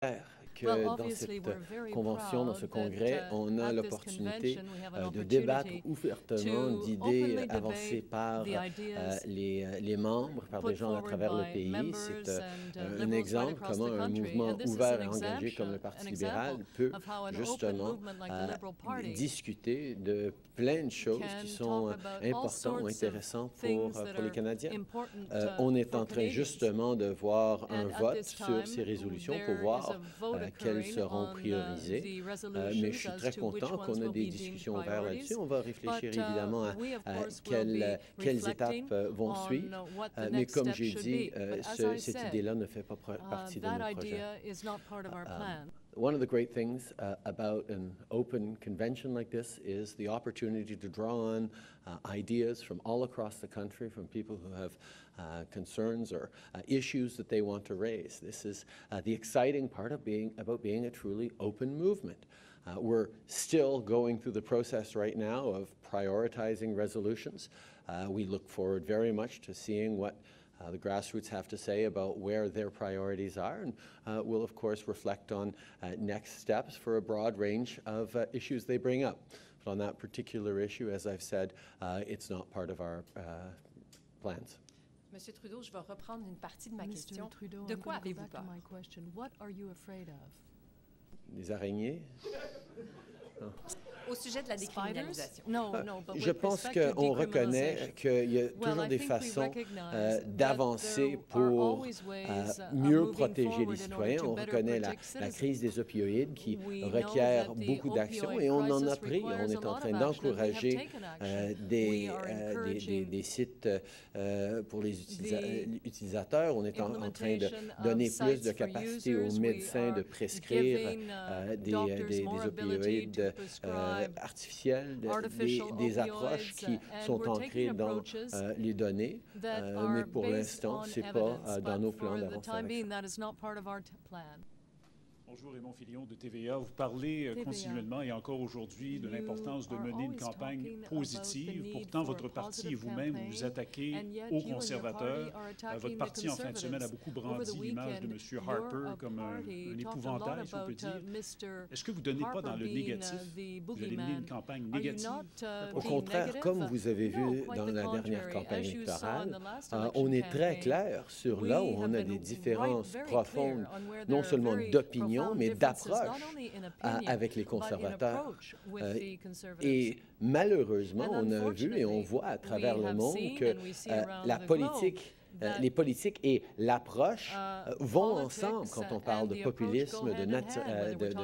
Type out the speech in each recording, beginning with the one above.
que dans cette convention, dans ce congrès, on a l'opportunité de débattre ouvertement d'idées avancées par les membres, par des gens à travers le pays. C'est un exemple comment un mouvement ouvert et engagé comme le Parti libéral peut justement discuter de plein de choses qui sont importantes ou intéressantes pour les Canadiens. On est en train justement de voir un vote sur ces résolutions pour voir quelles seront priorisées. Mais je suis très content qu'on ait des discussions ouvertes là-dessus. On va réfléchir évidemment à quelles étapes vont suivre. Mais comme j'ai dit, cette idée-là ne fait pas partie de nos projets. One of the great things about an open convention like this is the opportunity to draw on ideas from all across the country, from people who have concerns or issues that they want to raise. This is the exciting part of being a truly open movement. We're still going through the process right now of prioritizing resolutions. We look forward very much to seeing what the grassroots have to say about where their priorities are, and we'll of course reflect on next steps for a broad range of issues they bring up. But on that particular issue, as I've said, it's not part of our plans. Monsieur Trudeau, je vais reprendre une partie de ma question. De quoi avez-vous peur? Des araignées? Au sujet de la décriminalisation. Je pense qu'on reconnaît qu'il y a toujours des façons d'avancer pour mieux protéger les citoyens. On reconnaît la crise des opioïdes qui requiert beaucoup d'actions et on en a pris. On est en train d'encourager des sites pour les utilisateurs. On est en train de donner plus de capacité aux médecins de prescrire des opioïdes artificielles, des approches qui sont ancrées dans les données, mais pour l'instant, ce n'est pas dans nos plans d'avancer avec ça. Bonjour, Raymond Filion de TVA. Vous parlez continuellement et encore aujourd'hui de l'importance de mener une campagne positive. Pourtant, votre parti et vous-même vous attaquez aux conservateurs. Votre parti, en fin de semaine, a beaucoup brandi l'image de M. Harper comme un épouvantail, si on peut dire. Est-ce que vous ne donnez pas dans le négatif? Vous allez mener une campagne négative? Au contraire, comme vous avez vu dans la dernière campagne électorale, on est très clair sur là où on a des différences profondes, non seulement d'opinion, mais d'approche avec les conservateurs. Et malheureusement, on a vu et on voit à travers le monde que les politiques et l'approche vont ensemble quand on parle de populisme, de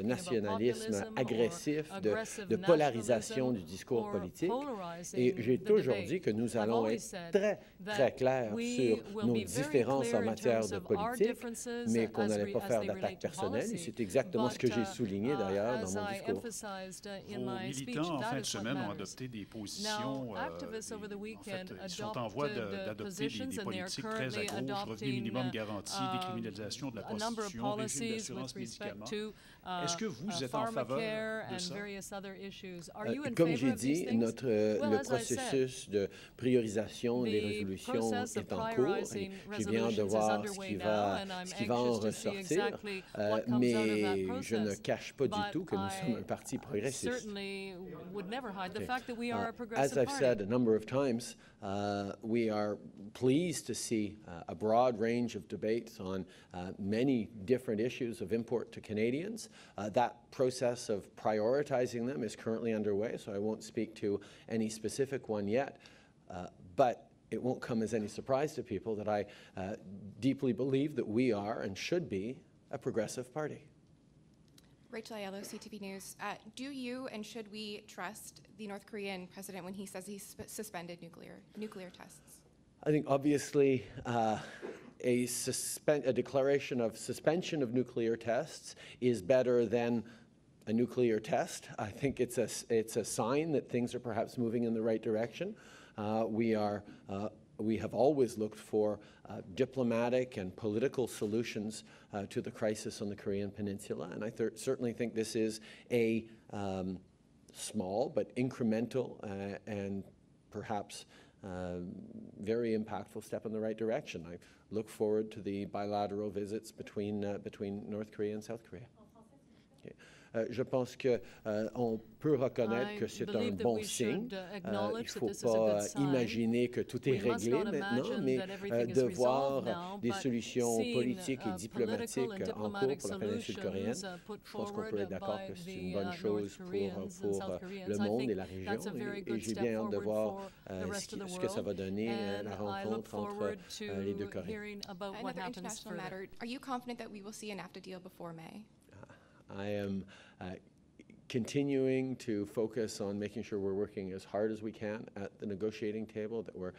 nationalisme agressif, de polarisation du discours politique. Et j'ai toujours dit que nous allons être très, très clairs sur nos différences en matière de politique, mais qu'on n'allait pas faire d'attaque personnelle. Et c'est exactement ce que j'ai souligné d'ailleurs dans mon discours. Vos militants, en fin de semaine, ont adopté des positions, en fait, ils sont en voie d'adopter des politiques très à gauche, revenu minimum garanti, décriminalisation de la prostitution, régime d'assurance médicaments. Est-ce que vous êtes en faveur de ça? Comme j'ai dit, le processus de priorisation des résolutions est en cours et j'ai bien hâte de voir ce qui va en ressortir, mais je ne cache pas du tout que nous sommes un parti progressiste. As I've said a number of times, we are pleased to see a broad range of debates on many different issues of import to Canadians. That process of prioritizing them is currently underway, so I won't speak to any specific one yet, but it won't come as any surprise to people that I deeply believe that we are and should be a progressive party. Rachel Aiello, CTV News. Do you and should we trust the North Korean president when he says he's suspended nuclear tests? I think obviously a declaration of suspension of nuclear tests is better than a nuclear test. I think it's a sign that things are perhaps moving in the right direction. We have always looked for diplomatic and political solutions to the crisis on the Korean Peninsula, and I certainly think this is a small but incremental and perhaps very impactful step in the right direction. I look forward to the bilateral visits between North Korea and South Korea. Okay. Je pense qu'on peut reconnaître que c'est un bon signe. Il ne faut pas imaginer que tout est réglé maintenant, mais de voir des solutions politiques et diplomatiques en cours pour la péninsule coréenne, je pense qu'on peut être d'accord que c'est une bonne chose pour le monde et la région. Et j'ai bien hâte de voir ce que ça va donner, la rencontre entre les deux Corées. Another international matter. Are you confident that we will see an NAFTA deal before May? I am continuing to focus on making sure we're working as hard as we can at the negotiating table, that we're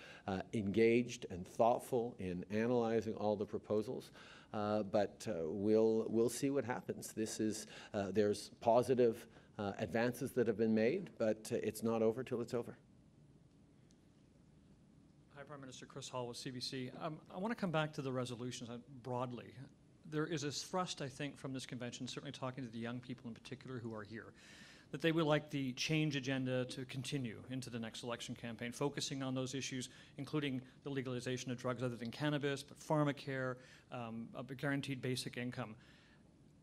engaged and thoughtful in analyzing all the proposals, but we'll see what happens. This is, there's positive advances that have been made, but it's not over till it's over. Hi, Prime Minister. Chris Hall with CBC. I want to come back to the resolutions broadly. There is a thrust, I think, from this convention, certainly talking to the young people in particular who are here, that they would like the change agenda to continue into the next election campaign, focusing on those issues, including the legalization of drugs other than cannabis, but pharmacare, a guaranteed basic income.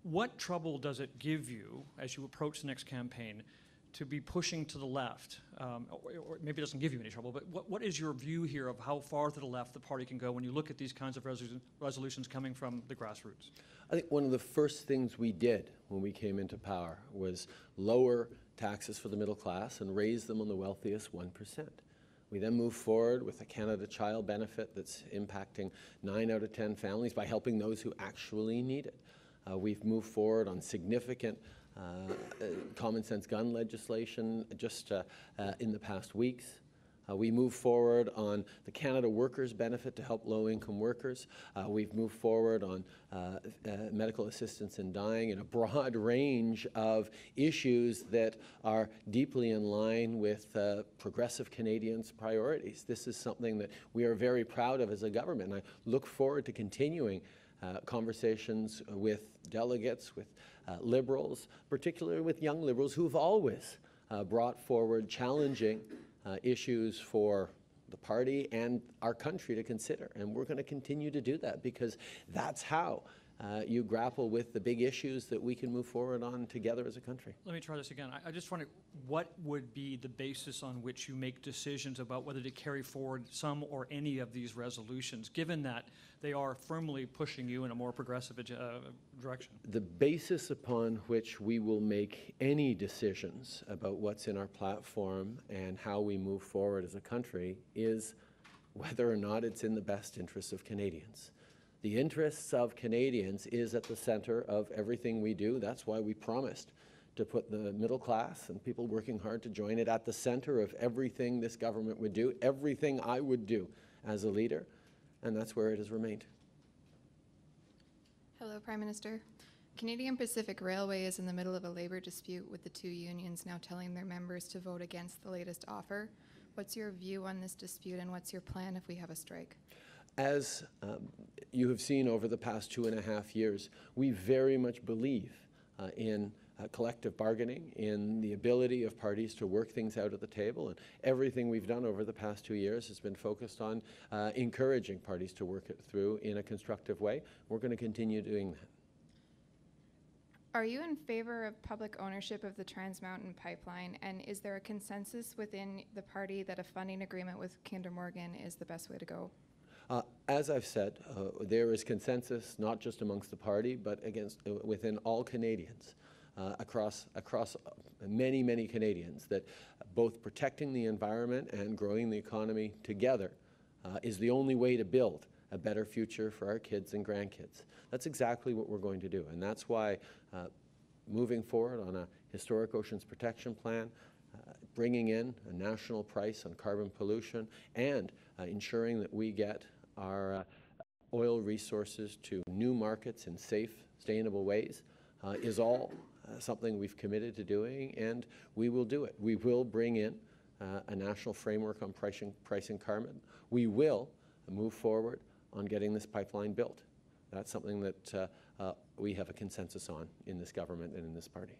What trouble does it give you as you approach the next campaign to be pushing to the left, or maybe it doesn't give you any trouble, but what is your view here of how far to the left the party can go when you look at these kinds of resolutions coming from the grassroots? I think one of the first things we did when we came into power was lower taxes for the middle class and raise them on the wealthiest 1%. We then moved forward with a Canada Child benefit that's impacting 9 out of 10 families by helping those who actually need it. We've moved forward on significant common sense gun legislation just in the past weeks. We moved forward on the Canada Workers benefit to help low-income workers. We've moved forward on medical assistance in dying and a broad range of issues that are deeply in line with progressive Canadians' priorities. This is something that we are very proud of as a government, and I look forward to continuing conversations with delegates, with Liberals, particularly with young Liberals who've always brought forward challenging issues for the party and our country to consider. And we're going to continue to do that because that's how you grapple with the big issues that we can move forward on together as a country. Let me try this again. I just wonder, what would be the basis on which you make decisions about whether to carry forward some or any of these resolutions, given that they are firmly pushing you in a more progressive direction? The basis upon which we will make any decisions about what's in our platform and how we move forward as a country is whether or not it's in the best interests of Canadians. The interests of Canadians is at the center of everything we do. That's why we promised to put the middle class and people working hard to join it at the center of everything this government would do, everything I would do as a leader, and that's where it has remained. Hello, Prime Minister. Canadian Pacific Railway is in the middle of a labour dispute with the two unions now telling their members to vote against the latest offer. What's your view on this dispute, and what's your plan if we have a strike? As you have seen over the past 2.5 years, we very much believe in collective bargaining, in the ability of parties to work things out at the table, and everything we've done over the past 2 years has been focused on encouraging parties to work it through in a constructive way. We're going to continue doing that. Are you in favor of public ownership of the Trans Mountain Pipeline, and is there a consensus within the party that a funding agreement with Kinder Morgan is the best way to go? As I've said, there is consensus not just amongst the party, but within all Canadians, across many, many Canadians, that both protecting the environment and growing the economy together is the only way to build a better future for our kids and grandkids. That's exactly what we're going to do, and that's why moving forward on a historic oceans protection plan, bringing in a national price on carbon pollution, and ensuring that we get our oil resources to new markets in safe, sustainable ways is all something we've committed to doing, and we will do it. We will bring in a national framework on pricing carbon. We will move forward on getting this pipeline built. That's something that we have a consensus on in this government and in this party.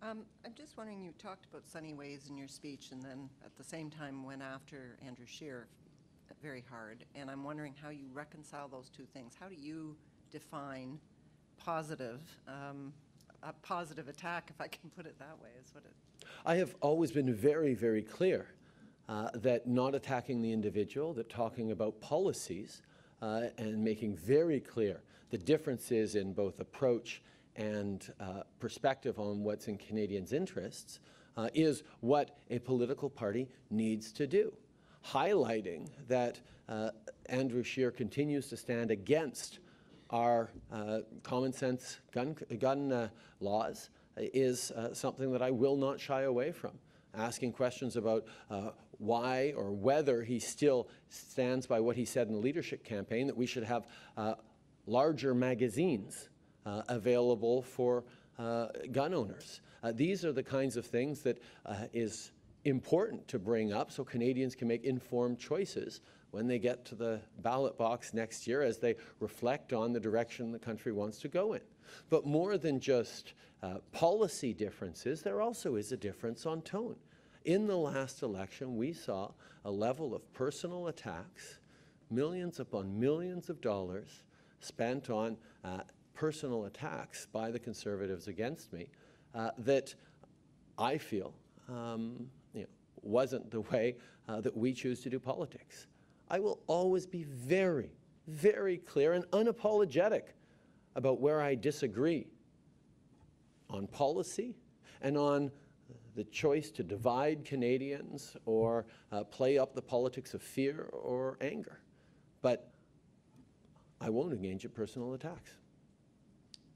I'm just wondering, you talked about sunny ways in your speech and then at the same time went after Andrew Scheer very hard. And I'm wondering how you reconcile those two things. How do you define positive, a positive attack, if I can put it that way, is what it... I have always been very, very clear that not attacking the individual, that talking about policies and making very clear the differences in both approach and perspective on what's in Canadians' interests is what a political party needs to do. Highlighting that Andrew Scheer continues to stand against our common sense gun laws is something that I will not shy away from. Asking questions about why or whether he still stands by what he said in the leadership campaign, that we should have larger magazines available for gun owners. These are the kinds of things that is important to bring up so Canadians can make informed choices when they get to the ballot box next year as they reflect on the direction the country wants to go in. But more than just policy differences, there also is a difference on tone. In the last election, we saw a level of personal attacks, millions upon millions of dollars spent on personal attacks by the Conservatives against me that I feel wasn't the way that we choose to do politics. I will always be very, very clear and unapologetic about where I disagree on policy and on the choice to divide Canadians or play up the politics of fear or anger. But I won't engage in personal attacks.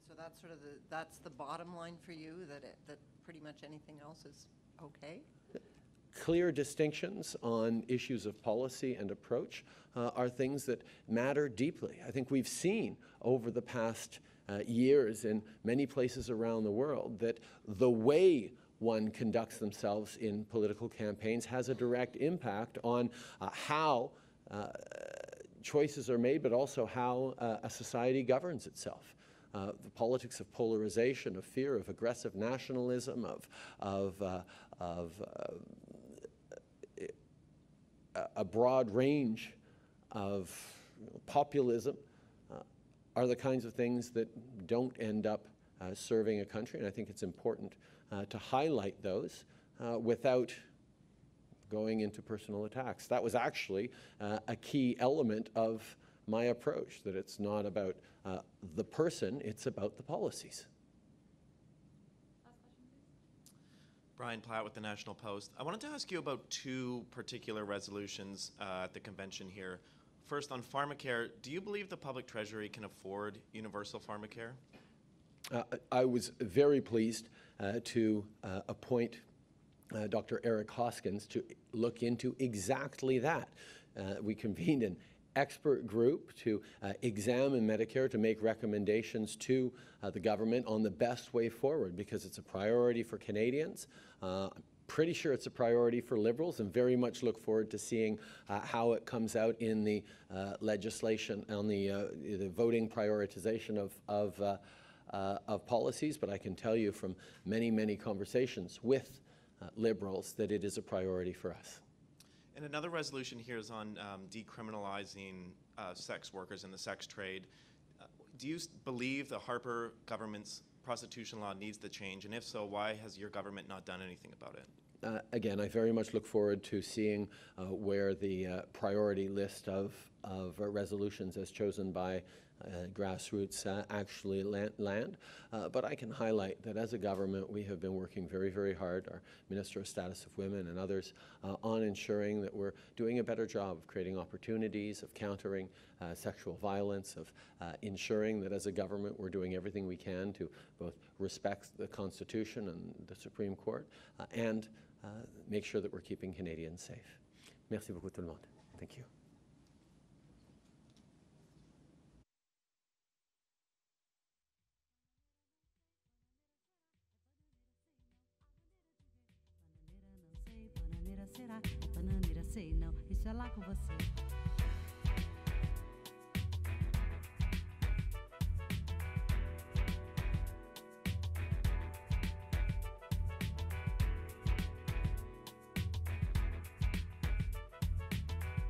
So that's sort of that's the bottom line for you, that pretty much anything else is okay? Clear distinctions on issues of policy and approach are things that matter deeply. I think we've seen over the past years in many places around the world that the way one conducts themselves in political campaigns has a direct impact on how choices are made, but also how a society governs itself. The politics of polarization, of fear, of aggressive nationalism, of a broad range of populism are the kinds of things that don't end up serving a country, and I think it's important to highlight those without going into personal attacks. That was actually a key element of my approach, that it's not about the person, it's about the policies. Brian Platt with the National Post. I wanted to ask you about two particular resolutions at the convention here. First, on pharmacare, do you believe the public treasury can afford universal pharmacare? I was very pleased to appoint Dr. Eric Hoskins to look into exactly that. We convened an expert group to examine Medicare, to make recommendations to the government on the best way forward, because it's a priority for Canadians. I'm pretty sure it's a priority for Liberals, and very much look forward to seeing how it comes out in the legislation on the voting prioritization of policies. But I can tell you from many, many conversations with Liberals that it is a priority for us. And another resolution here is on decriminalizing sex workers and the sex trade. Do you believe the Harper government's prostitution law needs to change? And if so, why has your government not done anything about it? Again, I very much look forward to seeing where the priority list of resolutions as chosen by grassroots actually land. But I can highlight that as a government, we have been working very, very hard, our Minister of Status of Women and others, on ensuring that we're doing a better job of creating opportunities, of countering sexual violence, of ensuring that as a government we're doing everything we can to both respect the Constitution and the Supreme Court and make sure that we're keeping Canadians safe. Merci beaucoup tout le monde. Thank you. Bananeira sei não, isso é lá com você.